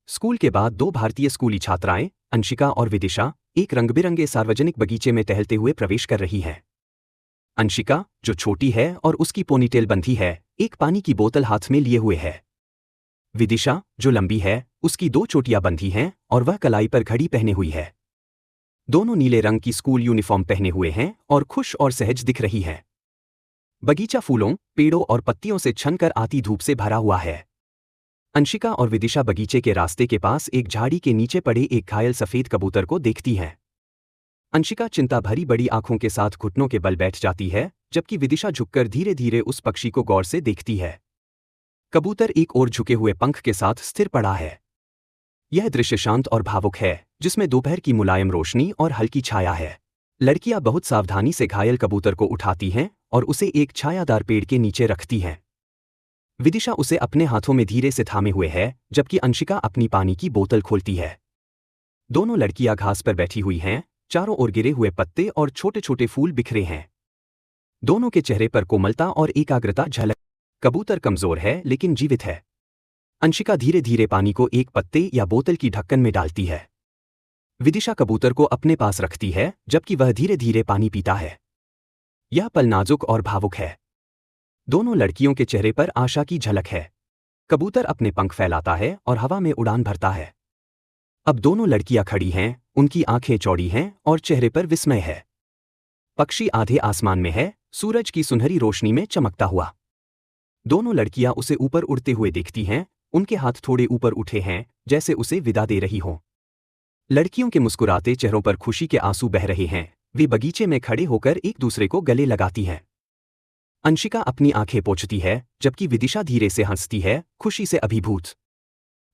School के बाद दो भारतीय स्कूली छात्राएं, अंशिका और विदिशा, एक रंगबिरंगे सार्वजनिक बगीचे में टहलते हुए प्रवेश कर रही हैं। अंशिका, जो छोटी है और उसकी पोनीटेल बंधी है, एक पानी की बोतल हाथ में लिए हुए है। विदिशा, जो लंबी है, उसकी दो चोटियां बंधी हैं और वह कलाई पर घड़ी पहने हुई है। दोनों नीले रंग की स्कूल यूनिफॉर्म पहने हुए हैं और खुश और सहज दिख रही हैं। बगीचा फूलों, पेड़ों और पत्तियों से छनकर आती धूप से भरा हुआ है। अंशिका और विदिशा बगीचे के रास्ते के पास एक झाड़ी के नीचे पड़े एक घायल सफेद कबूतर को देखती हैं। अंशिका चिंता भरी बड़ी आंखों के साथ घुटनों के बल बैठ जाती है, जबकि विदिशा झुककर धीरे धीरे उस पक्षी को गौर से देखती है। कबूतर एक ओर झुके हुए पंख के साथ स्थिर पड़ा है। यह दृश्य शांत और भावुक है, जिसमें दोपहर की मुलायम रोशनी और हल्की छाया है। लड़कियां बहुत सावधानी से घायल कबूतर को उठाती हैं और उसे एक छायादार पेड़ के नीचे रखती हैं। विदिशा उसे अपने हाथों में धीरे से थामे हुए है, जबकि अंशिका अपनी पानी की बोतल खोलती है। दोनों लड़कियां घास पर बैठी हुई हैं, चारों ओर गिरे हुए पत्ते और छोटे छोटे फूल बिखरे हैं। दोनों के चेहरे पर कोमलता और एकाग्रता झलक। कबूतर कमजोर है लेकिन जीवित है। अंशिका धीरे धीरे पानी को एक पत्ते या बोतल की ढक्कन में डालती है। विदिशा कबूतर को अपने पास रखती है, जबकि वह धीरे धीरे पानी पीता है। यह पल नाजुक और भावुक है। दोनों लड़कियों के चेहरे पर आशा की झलक है। कबूतर अपने पंख फैलाता है और हवा में उड़ान भरता है। अब दोनों लड़कियां खड़ी हैं, उनकी आंखें चौड़ी हैं और चेहरे पर विस्मय है। पक्षी आधे आसमान में है, सूरज की सुनहरी रोशनी में चमकता हुआ। दोनों लड़कियां उसे ऊपर उड़ते हुए देखती हैं, उनके हाथ थोड़े ऊपर उठे हैं, जैसे उसे विदा दे रही हों। लड़कियों के मुस्कुराते चेहरों पर खुशी के आंसू बह रहे हैं। वे बगीचे में खड़े होकर एक दूसरे को गले लगाती हैं। अंशिका अपनी आंखें पोंछती है, जबकि विदिशा धीरे से हंसती है, खुशी से अभिभूत।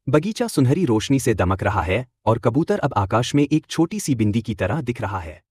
बगीचा सुनहरी रोशनी से दमक रहा है और कबूतर अब आकाश में एक छोटी सी बिंदी की तरह दिख रहा है।